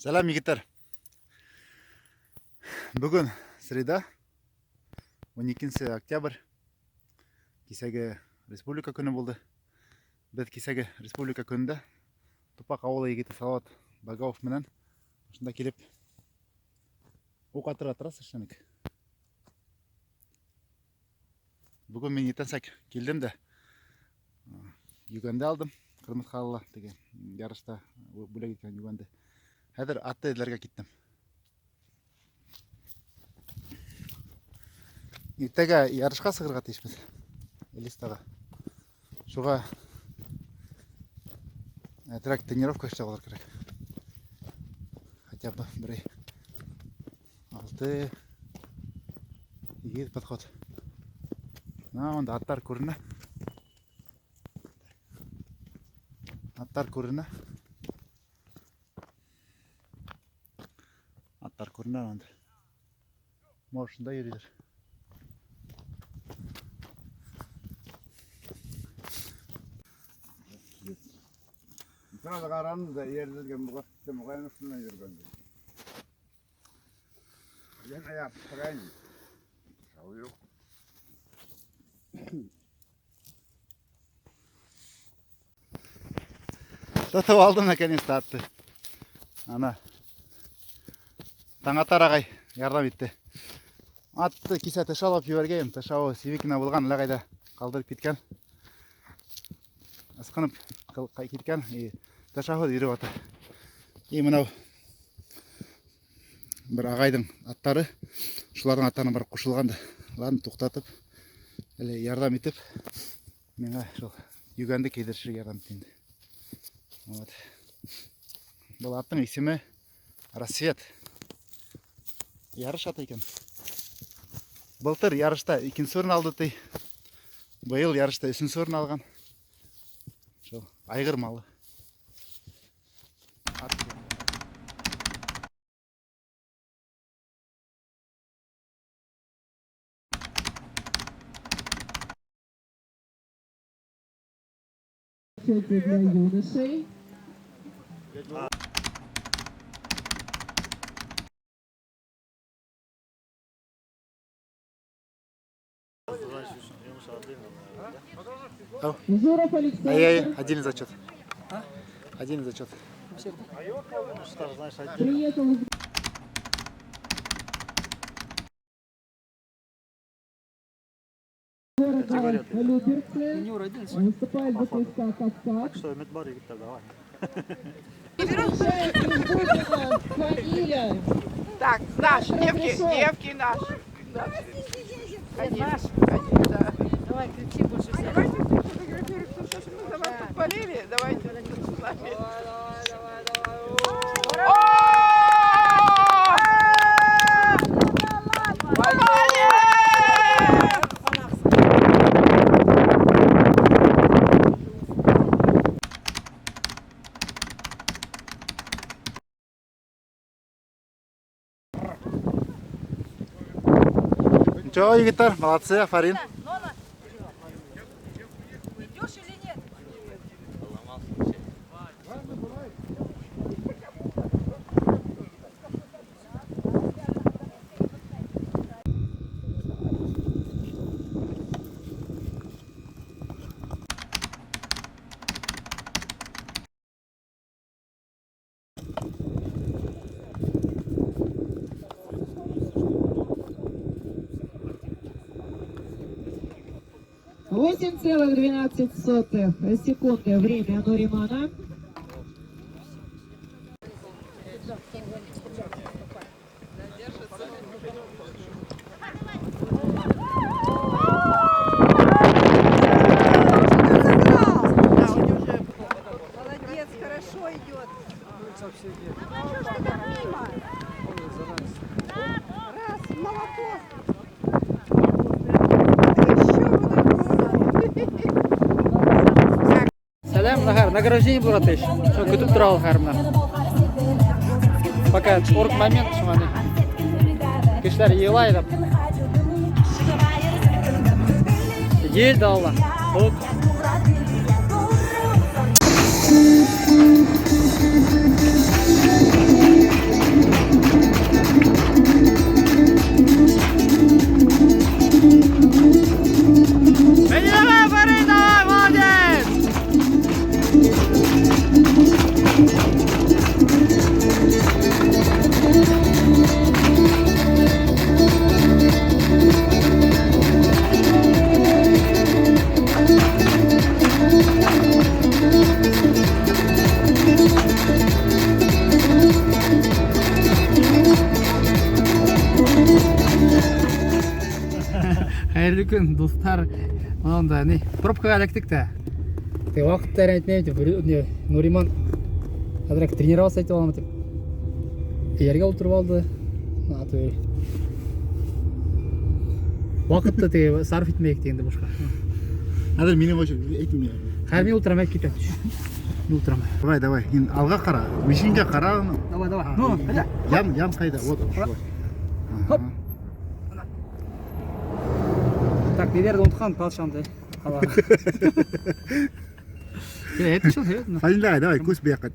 Selam yigitlar. Bugun sreda 12 oktyabr. Kechagi Respublika kuni bo'ldi. Biz kechagi Respublika kunida Tupak avuli yigiti Salovat Bagov bilan shunda kelib o'q atirib Bugun men ertansak keldim-da. Yuganda aldım. Qirmat Xalala degan yarışda bo'lak ekan Yuganda. Hozir atlarga ketdim. Ertaga yarışqa sig'irga teshmiz. Elistaga. Shuga тренировка ishlab olar kerak. Хотя бы 6 7 подход. Onda atlar ko'rina. Atlar ko'rina onda. Moshunda yuriydir. Sırada karanlığı da yerlerken mukayyem üstünden yürüyen. Ben ayak tutayım. Şağı yok. Satып aldım наконец-то atты. Ana. Таңатар ағай ярдам етті. Атты кесе тышалап жібергем. Тышауы себекіне болған лағайда қалдырып кеткен. Асқынып кеткен. Тышауы үйріп аты. Мынау бір ағайдың аттары. Шулардың аттарына бір қосылғанды. Ладно, тоқтатып, ярдам етіп, менға шул Юганды кедірші ярдам етті. Вот. Бұл аттың есімі Рассвет. Ярыш аты екен. Былтыр ярышта 2-ші орын алды. Биыл ярышта 3-ші орын алған. Шул айғыр малы. Для юношей. Журов Александр. Ай-яй, один зачет. Один зачет. Приехал из города Люберцы. Выступает БКСК Кавказ. Что, медбар егиттер, давай. Фамилия. Так, наш, девки наши. Конечно, да. Давай, кричи больше всех. Давайте фотографируем, что мы за вас тут болели. Давайте с нами. Ничего, егиттер, молодцы, афарин. Идешь или нет? Восемь целых 12 секунды время Нуримана. Молодец, хорошо идет. А что ж ты так мимо? Раз, молоток. Selam Nahar, награждение будет ateş. Şu kütüp dural harmına. Fakat ork moment şu an. Kişiler yığılaydı. Yel de Allah. Hop. қайырлы күн достар. Мынанда не пробкаға іліктік та. Уақыттар айтмайды, Нуриман қазір тренироваться айтып аламын деп. Ерге отырып алды. Уақытты сарф етмейік дегенде бошқа. Қазір менен қойшы, айтым мен. Қайыр мен ультрамай кетеді. Мен ультрамай. Давай, енді алға қара, мешінге қара. Давай. Ну, қайда? Ян қайда, вот. Хоп. Так, недерді ұмытқан палшамды. Әйтті шыл, Давай, көз бияққа.